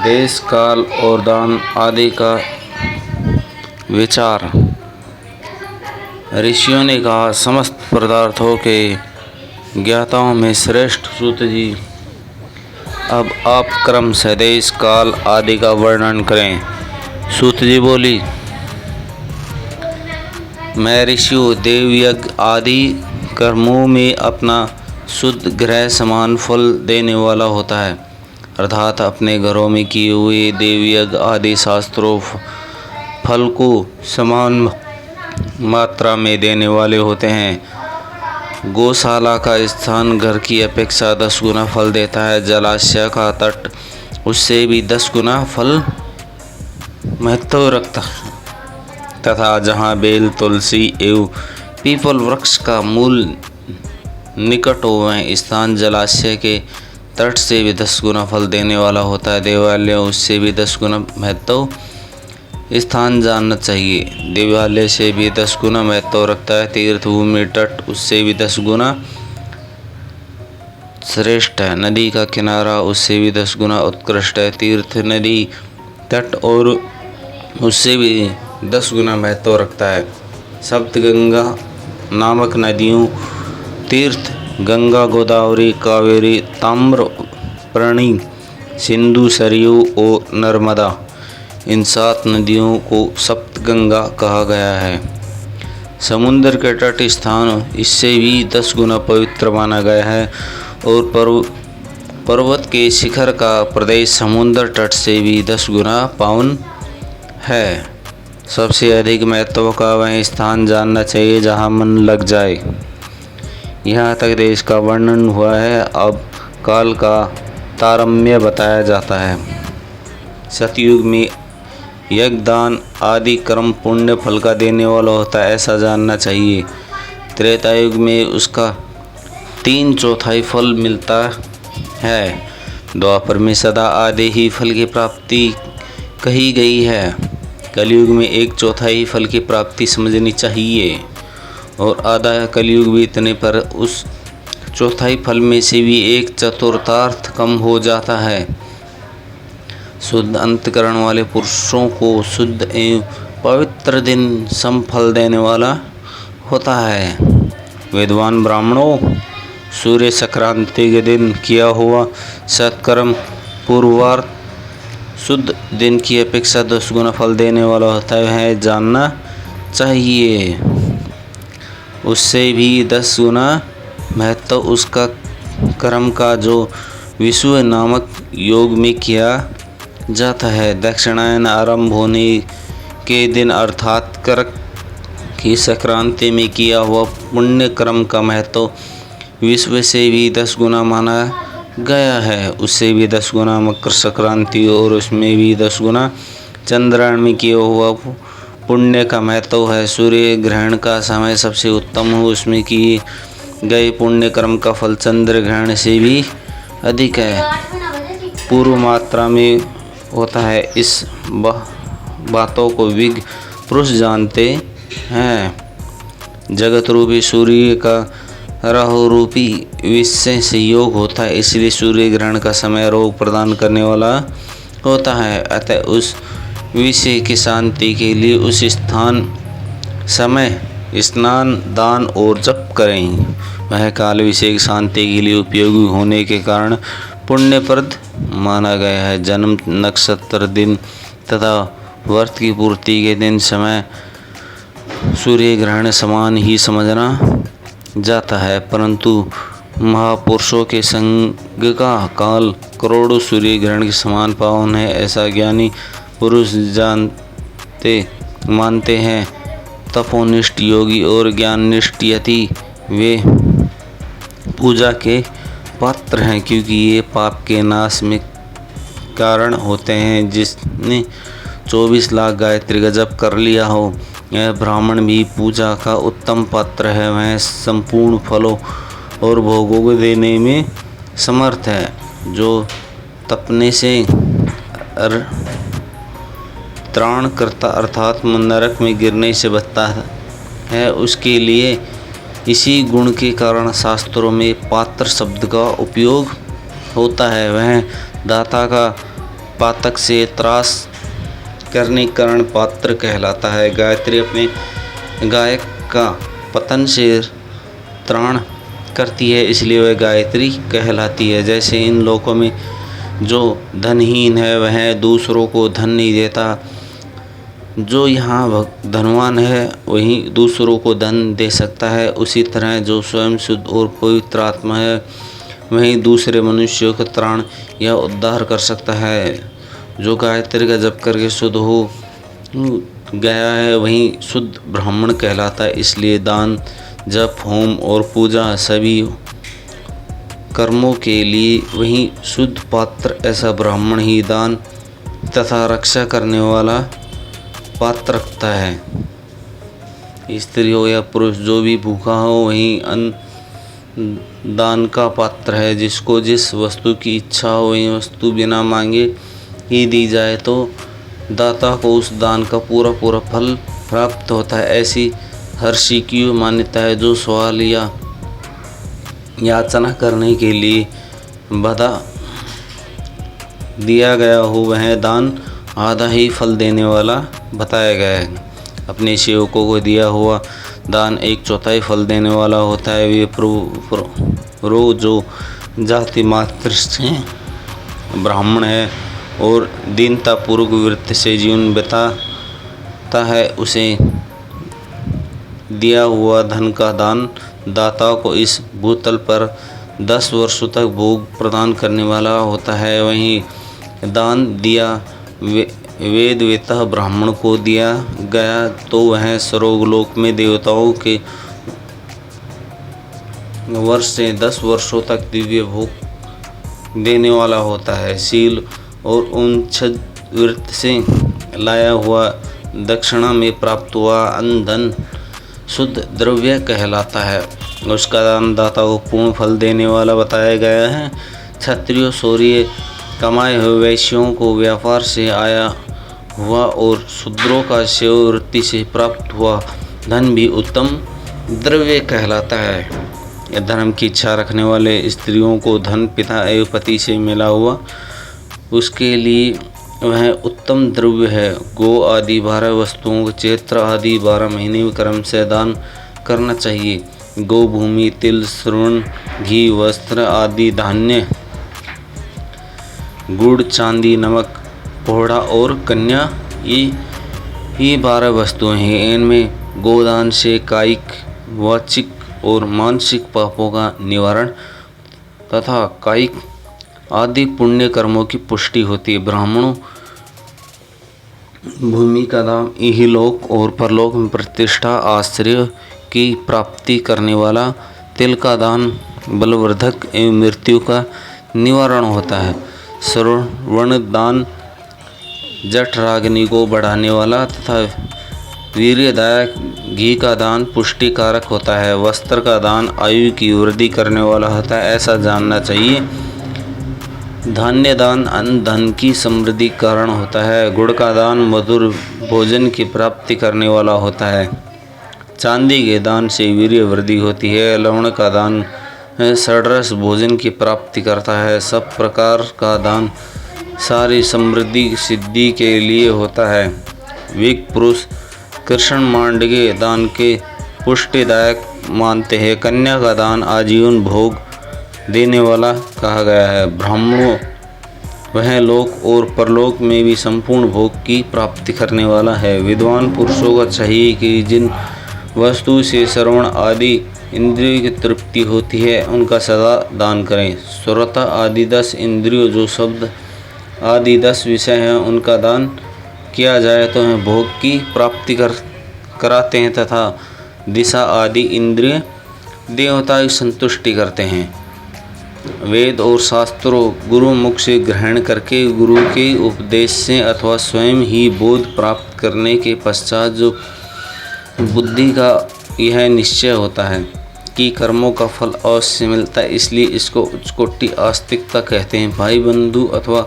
देश काल और दान आदि का विचार। ऋषियों ने कहा, समस्त पदार्थों के ज्ञाताओं में श्रेष्ठ सूत जी, अब आप क्रम से देश काल आदि का वर्णन करें। सूत जी बोली, मैं ऋषियों देव यज्ञ आदि कर्मों में अपना शुद्ध ग्रह समान फल देने वाला होता है, अर्थात अपने घरों में किए हुए देव यज्ञ आदि शास्त्रों फल को समान मात्रा में देने वाले होते हैं। गौशाला का स्थान घर की अपेक्षा 10 गुना फल देता है। जलाशय का तट उससे भी 10 गुना फल महत्व रखता तथा जहाँ बेल, तुलसी एवं पीपल वृक्ष का मूल निकट हो, वह स्थान जलाशय के तट से भी 10 गुना फल देने वाला होता है। देवालय उससे भी 10 गुना महत्व स्थान जानना चाहिए। देवालय से भी 10 गुना महत्व रखता है। तीर्थभूमि तट उससे भी 10 गुना श्रेष्ठ है। नदी का किनारा उससे भी 10 गुना उत्कृष्ट है। तीर्थ नदी तट और उससे भी 10 गुना महत्व रखता है। सप्तगंगा नामक नदियों तीर्थ गंगा, गोदावरी, कावेरी, ताम्रपर्णी, सिंधु, सरयू और नर्मदा, इन 7 नदियों को सप्तगंगा कहा गया है। समुद्र के तट स्थान इससे भी 10 गुना पवित्र माना गया है और पर्वत के शिखर का प्रदेश समुद्र तट से भी 10 गुना पावन है। सबसे अधिक महत्व का वह स्थान जानना चाहिए जहाँ मन लग जाए। यहाँ तक देश का वर्णन हुआ है। अब काल का तारतम्य बताया जाता है। सतयुग में यज्ञदान आदि कर्म पुण्य फल का देने वाला होता है, ऐसा जानना चाहिए। त्रेता युग में उसका 3/4 फल मिलता है। द्वापर में सदा आधे ही फल की प्राप्ति कही गई है। कलयुग में 1/4 फल की प्राप्ति समझनी चाहिए और आधा कलयुग बीतने पर उस 1/4 फल में से भी 1/4 कम हो जाता है। शुद्ध अंतकरण वाले पुरुषों को शुद्ध एवं पवित्र दिन सम फल देने वाला होता है। विद्वान ब्राह्मणों, सूर्य संक्रांति के दिन किया हुआ सत्कर्म पूर्वार्ध शुद्ध दिन की अपेक्षा 10 गुना फल देने वाला होता है, जानना चाहिए। उससे भी 10 गुना महत्व उसका कर्म का जो विषुव नामक योग में किया जाता है। दक्षिणायन आरंभ होने के दिन अर्थात कर्क की संक्रांति में किया हुआ पुण्य कर्म का महत्व विश्व से भी 10 गुना माना गया है। उससे भी 10 गुना मकर संक्रांति और उसमें भी 10 गुना चंद्रायण में किया हुआ पुण्य का महत्व है। सूर्य ग्रहण का समय सबसे उत्तम हो, उसमें किए गए पुण्य कर्म का फल चंद्र ग्रहण से भी अधिक है, पूर्व मात्रा में होता है। इस बातों को विज्ञ पुरुष जानते हैं। जगत रूपी सूर्य का राहु रूपी विषय से योग होता है, इसलिए सूर्य ग्रहण का समय रोग प्रदान करने वाला होता है। अतः उस विषय की शांति के लिए उस स्थान समय स्नान, दान और जप करें। वह काल विषय की शांति के लिए उपयोगी होने के कारण पुण्यप्रद माना गया है। जन्म, नक्षत्र, दिन तथा व्रत की पूर्ति के दिन समय सूर्य ग्रहण समान ही समझना जाता है, परंतु महापुरुषों के संग का काल करोड़ों सूर्य ग्रहण के समान पावन है, ऐसा ज्ञानी पुरुष मानते हैं। तपोनिष्ठ योगी और ज्ञाननिष्ठ यति वे पूजा के पात्र हैं, क्योंकि ये पाप के नाश में कारण होते हैं। जिसने 24 लाख गायत्री का जप कर लिया हो, यह ब्राह्मण भी पूजा का उत्तम पात्र है। वह संपूर्ण फलों और भोगों को देने में समर्थ है। जो तपने से त्राण करता अर्थात नरक में गिरने से बचता है, उसके लिए इसी गुण के कारण शास्त्रों में पात्र शब्द का उपयोग होता है। वह दाता का पातक से त्रास करने के कारण पात्र कहलाता है। गायत्री अपने गायक का पतन से त्राण करती है, इसलिए वह गायत्री कहलाती है। जैसे इन लोकों में जो धनहीन है वह दूसरों को धन नहीं देता, जो यहाँ धनवान है वही दूसरों को धन दे सकता है। उसी तरह जो स्वयं शुद्ध और पवित्र आत्मा है वही दूसरे मनुष्यों का त्राण या उद्धार कर सकता है। जो गायत्री का जप करके शुद्ध हो गया है वही शुद्ध ब्राह्मण कहलाता है। इसलिए दान, जप, होम और पूजा सभी कर्मों के लिए वही शुद्ध पात्र ऐसा ब्राह्मण ही दान तथा रक्षा करने वाला पात्र रखता है। स्त्री हो या पुरुष जो भी भूखा हो वही अन्न दान का पात्र है। जिसको जिस वस्तु की इच्छा हो वही वस्तु बिना मांगे ही दी जाए तो दाता को उस दान का पूरा पूरा फल प्राप्त होता है। ऐसी हर्षी की मान्यता है। जो सवाल या याचना करने के लिए बधा दिया गया हो वह दान आधा ही फल देने वाला बताया गया है। अपने सेवकों को दिया हुआ दान 1/4 फल देने वाला होता है। वे प्रो जो जाति मात्र से ब्राह्मण है और दीनतापूर्वक वृत्ति से जीवन बिताता है, उसे दिया हुआ धन का दान दाता को इस भूतल पर 10 वर्षों तक भोग प्रदान करने वाला होता है। वहीं दान दिया वेदवेता ब्राह्मण को दिया गया तो वह स्वर्गलोक में देवताओं के वर्ष से 10 वर्षों तक दिव्य भोग देने वाला होता है। शील और उच्छृंखल वृत्ति से लाया हुआ दक्षिणा में प्राप्त हुआ अन्न धन शुद्ध द्रव्य कहलाता है। उसका दान दाता को पूर्ण फल देने वाला बताया गया है। क्षत्रिय शौर्य कमाए हुए वैश्यों को व्यापार से आया हुआ और शूद्रों का सेवा वृत्ति से प्राप्त हुआ धन भी उत्तम द्रव्य कहलाता है। धर्म की इच्छा रखने वाले स्त्रियों को धन पिता एवं पति से मिला हुआ उसके लिए वह उत्तम द्रव्य है। गो आदि 12 वस्तुओं को चैत्र आदि 12 महीने क्रम से दान करना चाहिए। गो भूमि, तिल, स्वर्ण, घी, वस्त्र आदि धान्य, गुड़, चांदी, नमक, घोड़ा और कन्या ये 12 वस्तुएं हैं। इनमें गोदान से कायिक, वाचिक और मानसिक पापों का निवारण तथा कायिक आदि पुण्य कर्मों की पुष्टि होती है। ब्राह्मणों भूमि का दान इहलोक और परलोक में प्रतिष्ठा आश्रय की प्राप्ति करने वाला, तिल का दान बलवर्धक एवं मृत्यु का निवारण होता है। श्रवण दान जठराग्नि को बढ़ाने वाला तथा वीर्यदायक, घी का दान पुष्टि कारक होता है। वस्त्र का दान आयु की वृद्धि करने वाला होता है, ऐसा जानना चाहिए। धान्य दान अन्न धन की समृद्धि कारण होता है। गुड़ का दान मधुर भोजन की प्राप्ति करने वाला होता है। चांदी के दान से वीर्य वृद्धि होती है। लवण का दान षड्रस भोजन की प्राप्ति करता है। सब प्रकार का दान सारी समृद्धि सिद्धि के लिए होता है। वेग पुरुष कृष्ण मांडगे दान के पुष्टिदायक मानते हैं। कन्या का दान आजीवन भोग देने वाला कहा गया है। ब्राह्मणों वह लोक और परलोक में भी संपूर्ण भोग की प्राप्ति करने वाला है। विद्वान पुरुषों को चाहिए कि जिन वस्तु से श्रवण आदि इंद्रियों की तृप्ति होती है उनका सदा दान करें। श्रोता आदि 10 इंद्रियों जो शब्द आदि 10 विषय हैं उनका दान किया जाए तो वह भोग की प्राप्ति कराते हैं तथा दिशा आदि इंद्रिय देवता की संतुष्टि करते हैं। वेद और शास्त्रों गुरु मुख से ग्रहण करके गुरु के उपदेश से अथवा स्वयं ही बोध प्राप्त करने के पश्चात जो बुद्धि का यह निश्चय होता है कि कर्मों का फल अवश्य मिलता है, इसलिए इसको उच्चकोटि आस्तिकता कहते हैं। भाई बंधु अथवा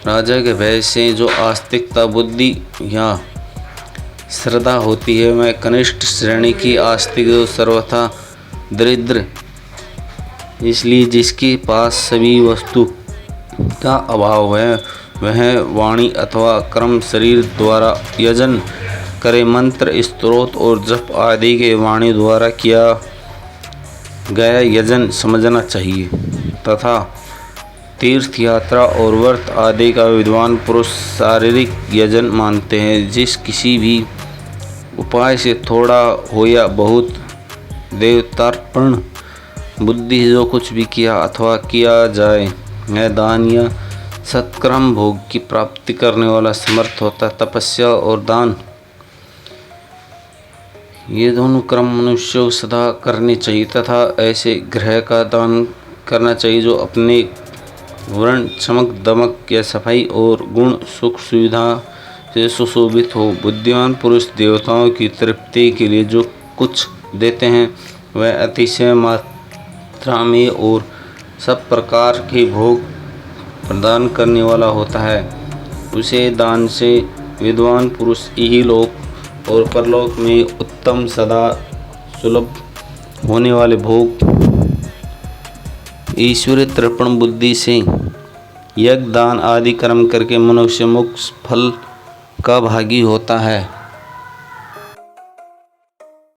राजा के भय से जो आस्तिकता बुद्धि या श्रद्धा होती है वह कनिष्ठ श्रेणी की आस्तिक सर्वथा दरिद्र, इसलिए जिसके पास सभी वस्तु का अभाव है वह वाणी अथवा कर्म शरीर द्वारा यजन करे। मंत्र स्तोत्र और जप आदि के वाणी द्वारा किया गया यजन समझना चाहिए तथा तीर्थ यात्रा और व्रत आदि का विद्वान पुरुष शारीरिक यजन मानते हैं। जिस किसी भी उपाय से थोड़ा हो या बहुत देवतार्पण बुद्धि जो कुछ भी किया अथवा किया जाए यह दान या सत्कर्म भोग की प्राप्ति करने वाला समर्थ होता है। तपस्या और दान ये दोनों कर्म मनुष्य को सदा करने चाहिए तथा ऐसे ग्रह का दान करना चाहिए जो अपने वर्ण चमक दमक या सफाई और गुण सुख सुविधा से सुशोभित हो। बुद्धिमान पुरुष देवताओं की तृप्ति के लिए जो कुछ देते हैं वह अतिशय मात्रा में और सब प्रकार के भोग प्रदान करने वाला होता है। उसे दान से विद्वान पुरुष यही लोक और परलोक में उत्तम सदा सुलभ होने वाले भोग ईश्वरीय तर्पण बुद्धि से यज्ञ दान आदि कर्म करके मनुष्य मोक्ष फल का भागी होता है।